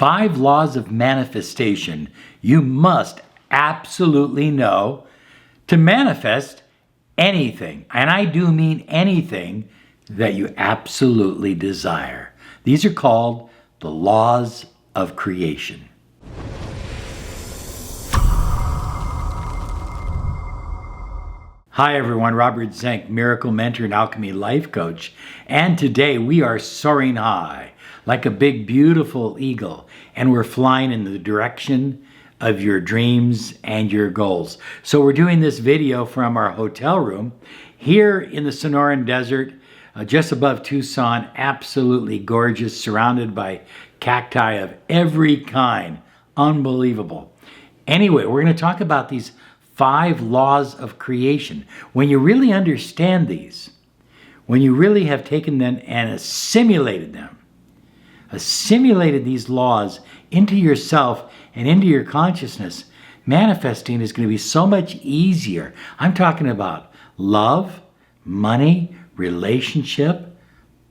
5 laws of manifestation you must absolutely know to manifest anything, and I do mean anything, that you absolutely desire. These are called the laws of creation. Hi everyone, Robert Zink, Miracle Mentor and Alchemy Life Coach, and today we are soaring high like a big beautiful eagle, and we're flying in the direction of your dreams and your goals. So we're doing this video from our hotel room here in the Sonoran Desert, just above Tucson, absolutely gorgeous, surrounded by cacti of every kind. Unbelievable. Anyway, we're going to talk about these 5 laws of creation. When you really understand these, when you really have taken them and assimilated these laws into yourself and into your consciousness, manifesting is going to be so much easier. I'm talking about love, money, relationship,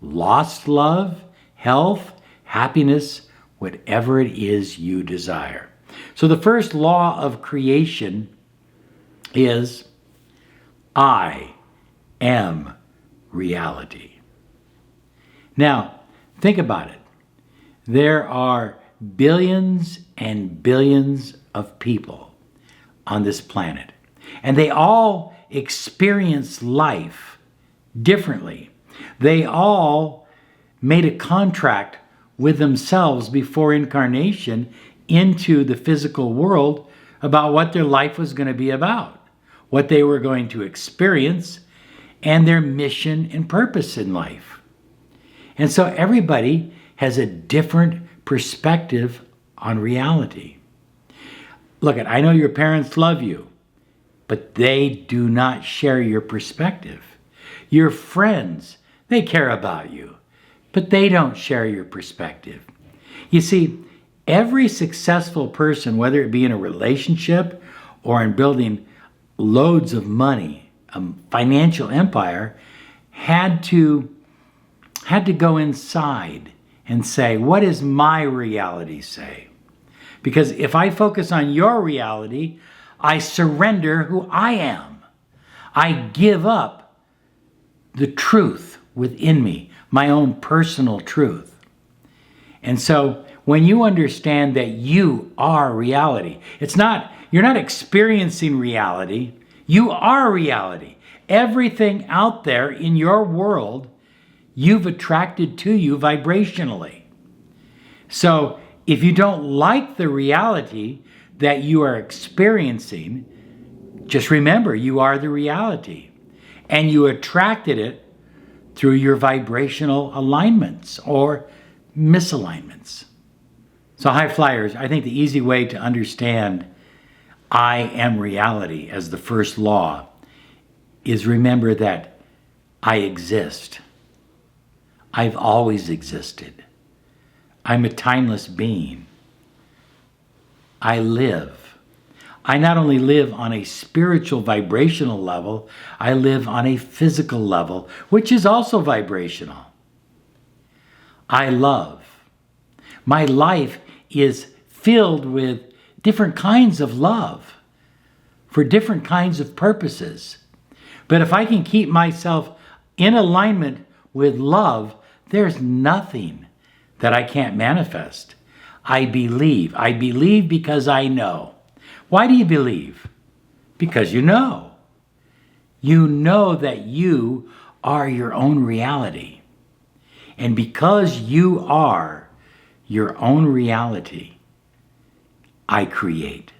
lost love, health, happiness, whatever it is you desire. So the first law of creation is I am reality. Now, think about it. There are billions and billions of people on this planet, and they all experience life differently. They all made a contract with themselves before incarnation into the physical world about what their life was going to be about, what they were going to experience, and their mission and purpose in life. And so everybody has a different perspective on reality. Look, I know your parents love you, but they do not share your perspective. Your friends, they care about you, but they don't share your perspective. You see, every successful person, whether it be in a relationship or in building loads of money, a financial empire, had to go inside and say, what does my reality say? Because if I focus on your reality, I surrender who I am. I give up the truth within me, my own personal truth. And so when you understand that you are reality, you're not experiencing reality, you are reality. Everything out there in your world, you've attracted to you vibrationally. So if you don't like the reality that you are experiencing, just remember you are the reality, and you attracted it through your vibrational alignments or misalignments. So high flyers, I think the easy way to understand I am reality as the first law is remember that I exist. I've always existed. I'm a timeless being. I live. I not only live on a spiritual vibrational level, I live on a physical level, which is also vibrational. I love. My life is filled with different kinds of love for different kinds of purposes. But if I can keep myself in alignment with love, there's nothing that I can't manifest. I believe. I believe because I know. Why do you believe? Because you know. You know that you are your own reality. And because you are your own reality, I create.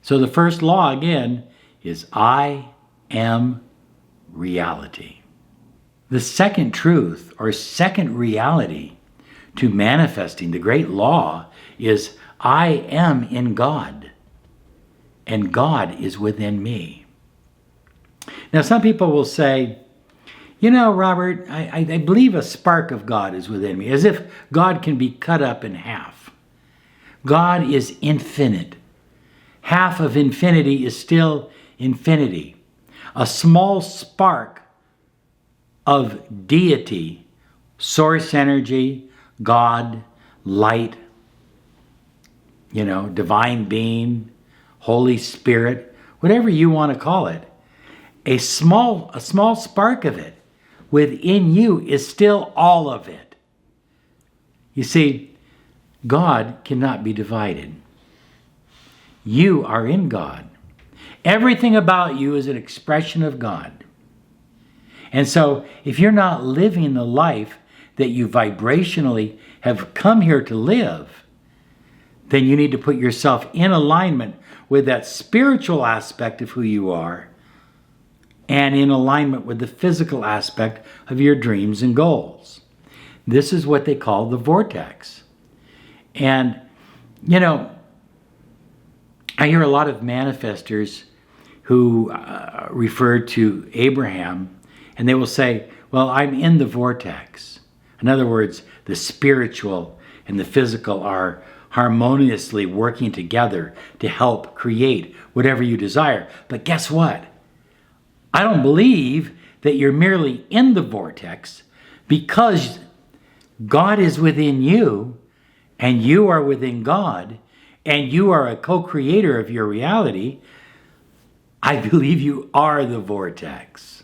So the first law, again, is I am reality. The second truth or second reality to manifesting the great law is I am in God, and God is within me. Now, some people will say, you know, Robert, I believe a spark of God is within me, as if God can be cut up in half. God is infinite. Half of infinity is still infinity. A small spark of deity, source energy, God, light, divine being, Holy Spirit, whatever you want to call it, a small spark of it within you is still all of it. You see, God cannot be divided. You are in God. Everything about you is an expression of God. And so if you're not living the life that you vibrationally have come here to live, then you need to put yourself in alignment with that spiritual aspect of who you are and in alignment with the physical aspect of your dreams and goals. This is what they call the vortex. And, I hear a lot of manifestors who refer to Abraham, and they will say, well, I'm in the vortex. In other words, the spiritual and the physical are harmoniously working together to help create whatever you desire. But guess what? I don't believe that you're merely in the vortex, because God is within you and you are within God and you are a co-creator of your reality. I believe you are the vortex.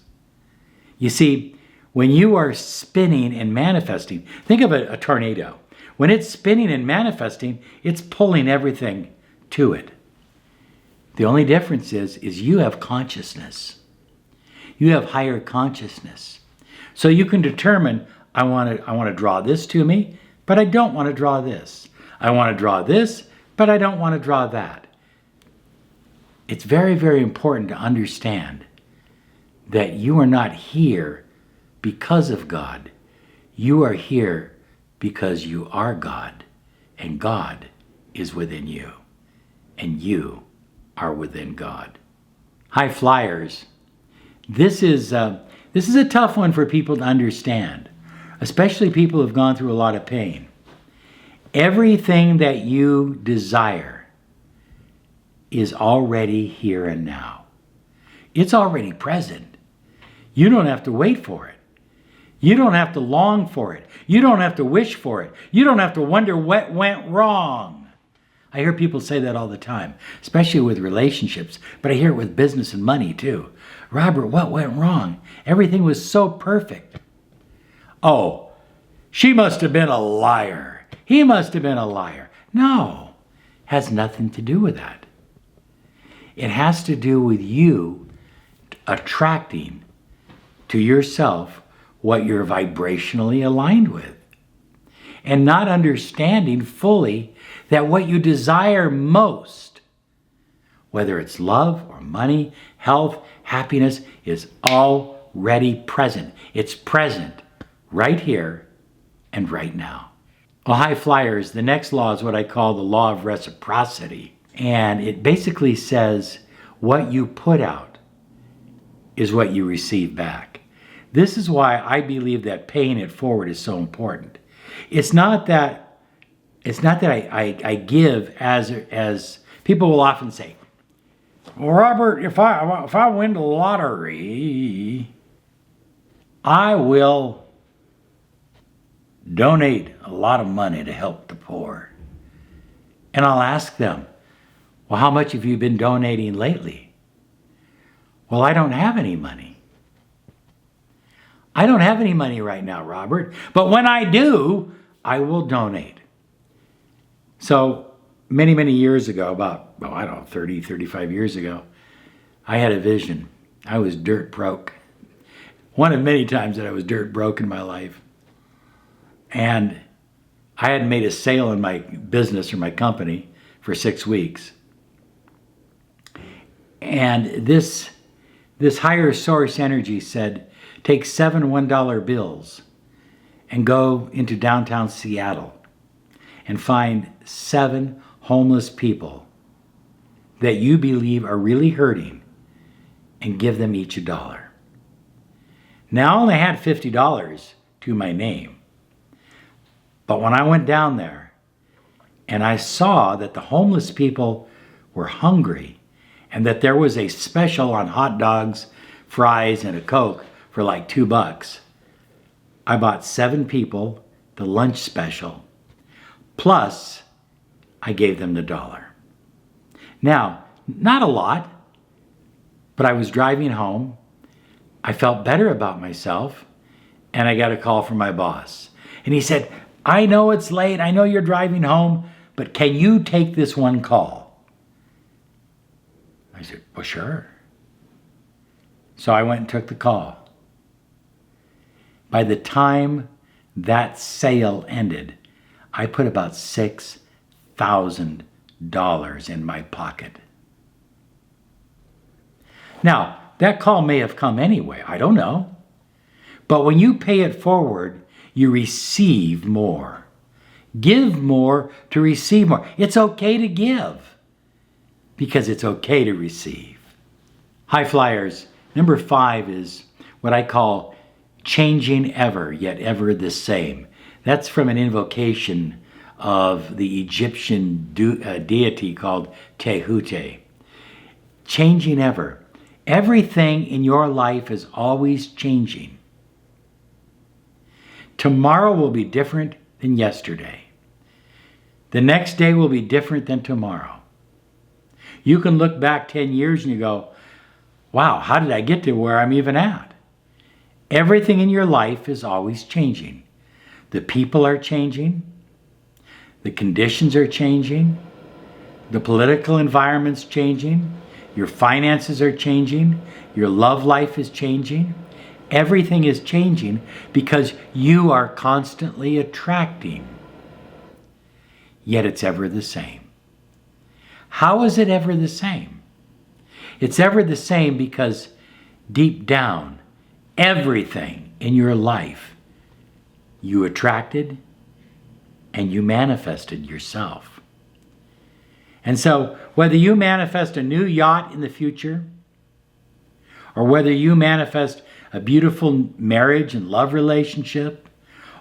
You see, when you are spinning and manifesting, think of a tornado. When it's spinning and manifesting, it's pulling everything to it. The only difference is you have consciousness. You have higher consciousness. So you can determine, I want to draw this to me, but I don't want to draw this. I want to draw this, but I don't want to draw that. It's very, very important to understand that you are not here because of God. You are here because you are God, and God is within you, and you are within God. High flyers. This is a tough one for people to understand, especially people who've gone through a lot of pain. Everything that you desire is already here and now. It's already present. You don't have to wait for it. You don't have to long for it. You don't have to wish for it. You don't have to wonder what went wrong. I hear people say that all the time, especially with relationships, but I hear it with business and money too. Robert, what went wrong? Everything was so perfect. Oh, she must have been a liar. He must have been a liar. No, has nothing to do with that. It has to do with you attracting to yourself what you're vibrationally aligned with, and not understanding fully that what you desire most, whether it's love or money, health, happiness, is already present. It's present right here and right now. Well, high flyers, the next law is what I call the law of reciprocity. And it basically says what you put out is what you receive back. This is why I believe that paying it forward is so important. It's not that I give as people will often say, well, Robert, if I win the lottery, I will donate a lot of money to help the poor. And I'll ask them, well, how much have you been donating lately? Well, I don't have any money. I don't have any money right now, Robert. But when I do, I will donate. So many, many years ago, about, 30, 35 years ago, I had a vision. I was dirt broke. One of many times that I was dirt broke in my life. And I hadn't made a sale in my business or my company for 6 weeks. And this higher source energy said, take 7 $1 bills and go into downtown Seattle and find 7 homeless people that you believe are really hurting and give them each $1. Now I only had $50 to my name. But when I went down there and I saw that the homeless people were hungry and that there was a special on hot dogs, fries, and a Coke for like $2, I bought 7 people the lunch special, plus I gave them the dollar. Now, not a lot, but I was driving home. I felt better about myself, and I got a call from my boss. And he said, I know it's late, I know you're driving home, but can you take this one call? I said, well, sure. So I went and took the call. By the time that sale ended, I put about $6,000 in my pocket. Now, that call may have come anyway, I don't know. But when you pay it forward, you receive more. Give more to receive more. It's okay to give because it's okay to receive. High flyers, number 5 is what I call changing ever, yet ever the same. That's from an invocation of the Egyptian deity called Tehute. Changing ever. Everything in your life is always changing. Tomorrow will be different than yesterday. The next day will be different than tomorrow. You can look back 10 years and you go, wow, how did I get to where I'm even at? Everything in your life is always changing. The people are changing. The conditions are changing. The political environment's changing. Your finances are changing. Your love life is changing. Everything is changing because you are constantly attracting. Yet it's ever the same. How is it ever the same? It's ever the same because deep down, everything in your life you attracted and you manifested yourself. And so whether you manifest a new yacht in the future, or whether you manifest a beautiful marriage and love relationship,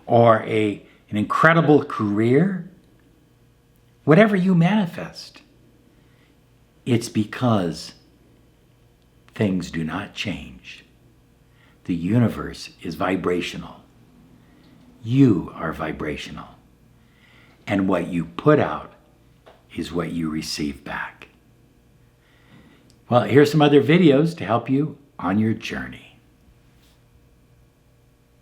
or an incredible career, whatever you manifest, it's because things do not change. The universe is vibrational. You are vibrational. And what you put out is what you receive back. Well, here's some other videos to help you on your journey.